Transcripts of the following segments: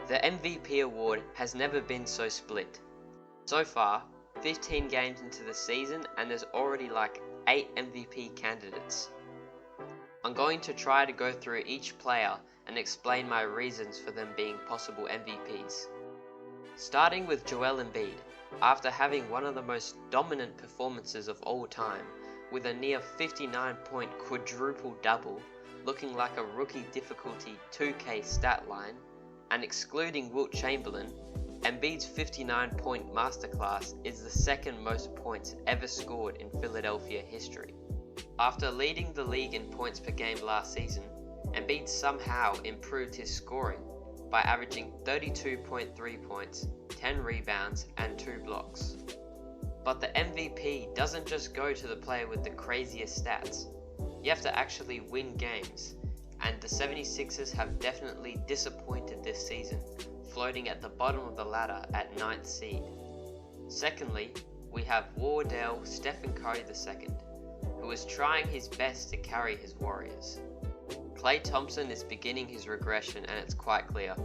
The MVP award has never been so split. So far, 15 games into the season and there's already like 8 MVP candidates. I'm going to try to go through each player and explain my reasons for them being possible MVPs. Starting with Joel Embiid, after having one of the most dominant performances of all time, with a near 59-point quadruple-double, looking like a rookie difficulty 2K stat line, and excluding Wilt Chamberlain, Embiid's 59-point masterclass is the second most points ever scored in Philadelphia history. After leading the league in points per game last season, Embiid somehow improved his scoring by averaging 32.3 points, 10 rebounds and 2 blocks. But the MVP doesn't just go to the player with the craziest stats. You have to actually win games, and the 76ers have definitely disappointed this season, floating at the bottom of the ladder at 9th seed. Secondly, we have Wardell Stephen Curry II, who is trying his best to carry his Warriors. Klay Thompson is beginning his regression and it's quite clear,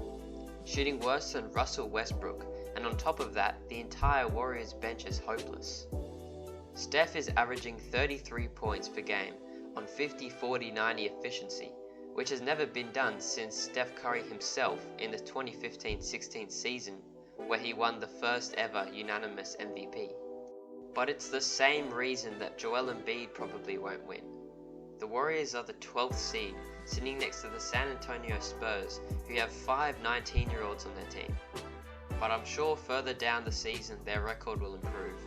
shooting worse than Russell Westbrook, and on top of that, the entire Warriors bench is hopeless. Steph is averaging 33 points per game on 50-40-90 efficiency, which has never been done since Steph Curry himself in the 2015-16 season, where he won the first ever unanimous MVP. But it's the same reason that Joel Embiid probably won't win. The Warriors are the 12th seed, sitting next to the San Antonio Spurs, who have 5 19-year-olds on their team. But I'm sure further down the season their record will improve.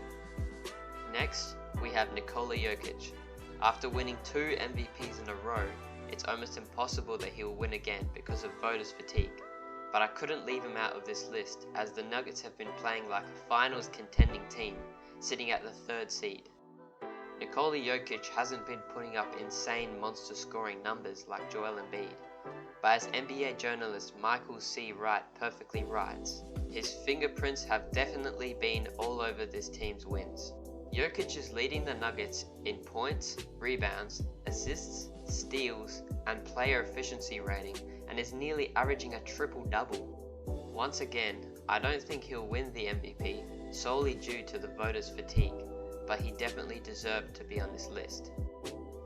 Next, we have Nikola Jokic. After winning 2 MVPs in a row, it's almost impossible that he will win again because of voters' fatigue. But I couldn't leave him out of this list, as the Nuggets have been playing like a finals contending team, sitting at the 3rd seed. Nikola Jokic hasn't been putting up insane monster scoring numbers like Joel Embiid, but as NBA journalist Michael C. Wright perfectly writes, his fingerprints have definitely been all over this team's wins. Jokic is leading the Nuggets in points, rebounds, assists, steals, and player efficiency rating, and is nearly averaging a triple-double. Once again, I don't think he'll win the MVP solely due to the voters' fatigue, but he definitely deserved to be on this list.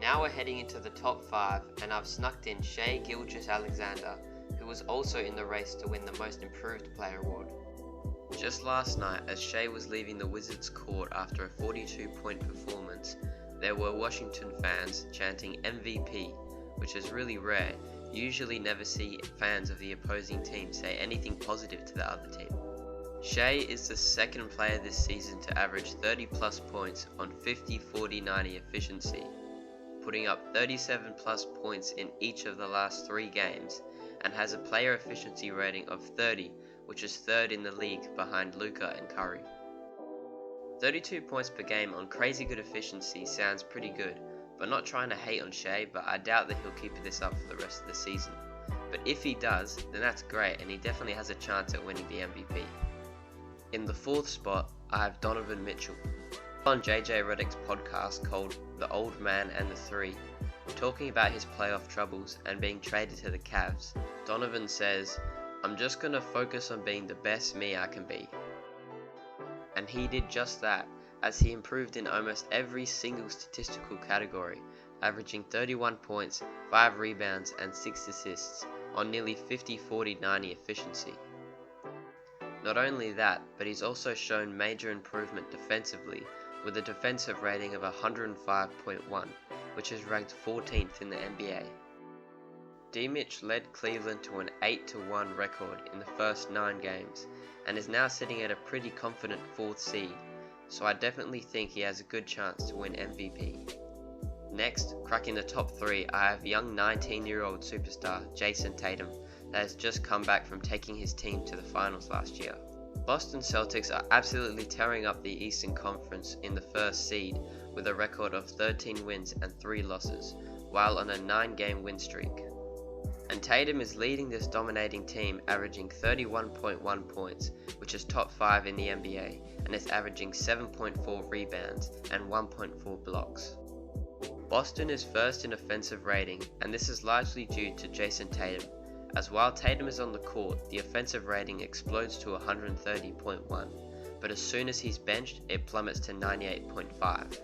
Now we're heading into the top 5, and I've snuck in Shay Gilgeous-Alexander, who was also in the race to win the Most Improved Player award. Just last night, as Shay was leaving the Wizards' court after a 42-point performance, there were Washington fans chanting MVP, which is really rare. You usually never see fans of the opposing team say anything positive to the other team. Shay is the 2nd player this season to average 30 plus points on 50-40-90 efficiency, putting up 37 plus points in each of the last 3 games, and has a player efficiency rating of 30, which is 3rd in the league behind Luka and Curry. 32 points per game on crazy good efficiency sounds pretty good, but not trying to hate on Shay, but I doubt that he'll keep this up for the rest of the season. But if he does, then that's great, and he definitely has a chance at winning the MVP. In the 4th spot, I have Donovan Mitchell. On JJ Redick's podcast called The Old Man and the Three, talking about his playoff troubles and being traded to the Cavs, Donovan says, "I'm just gonna focus on being the best me I can be." And he did just that, as he improved in almost every single statistical category, averaging 31 points, 5 rebounds and 6 assists on nearly 50-40-90 efficiency. Not only that, but he's also shown major improvement defensively, with a defensive rating of 105.1, which is ranked 14th in the NBA. D-Mitch led Cleveland to an 8-1 record in the first 9 games, and is now sitting at a pretty confident 4th seed, so I definitely think he has a good chance to win MVP. Next, cracking the top 3, I have young 19-year-old superstar Jayson Tatum, that has just come back from taking his team to the finals last year. Boston Celtics are absolutely tearing up the Eastern Conference in the 1st seed with a record of 13 wins and 3 losses, while on a 9-game win streak. And Tatum is leading this dominating team, averaging 31.1 points, which is top 5 in the NBA, and is averaging 7.4 rebounds and 1.4 blocks. Boston is 1st in offensive rating, and this is largely due to Jayson Tatum, as while Tatum is on the court, the offensive rating explodes to 130.1, but as soon as he's benched, it plummets to 98.5.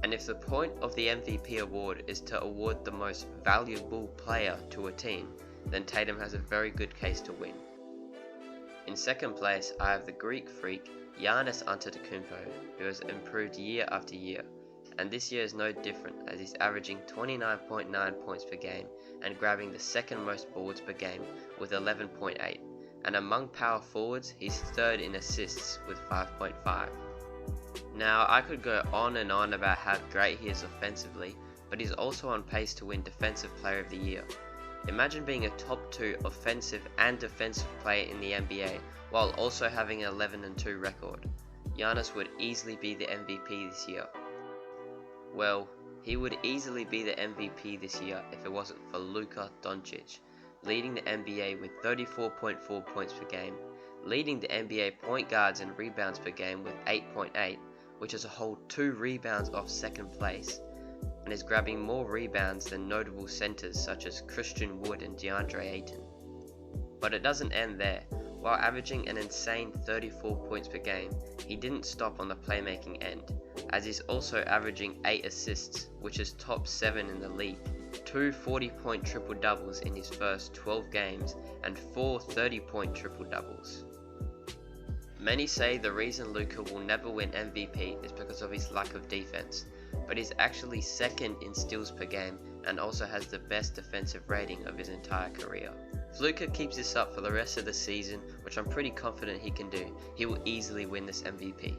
And if the point of the MVP award is to award the most valuable player to a team, then Tatum has a very good case to win. In second place, I have the Greek freak Giannis Antetokounmpo, who has improved year after year, and this year is no different as he's averaging 29.9 points per game and grabbing the second most boards per game with 11.8, and among power forwards, he's third in assists with 5.5. Now, I could go on and on about how great he is offensively, but he's also on pace to win Defensive Player of the Year. Imagine being a top 2 offensive and defensive player in the NBA while also having an 11-2 record. Giannis would easily be the MVP this year. Well, he would easily be the MVP this year if it wasn't for Luka Doncic, leading the NBA with 34.4 points per game, leading the NBA point guards and rebounds per game with 8.8, which is a whole 2 rebounds off second place, and is grabbing more rebounds than notable centers such as Christian Wood and DeAndre Ayton. But it doesn't end there. While averaging an insane 34 points per game, he didn't stop on the playmaking end, as he's also averaging 8 assists, which is top 7 in the league, 2 40-point triple-doubles in his first 12 games, and 4 30-point triple-doubles. Many say the reason Luka will never win MVP is because of his lack of defense, but he's actually second in steals per game and also has the best defensive rating of his entire career. If Luka keeps this up for the rest of the season, which I'm pretty confident he can do, he will easily win this MVP.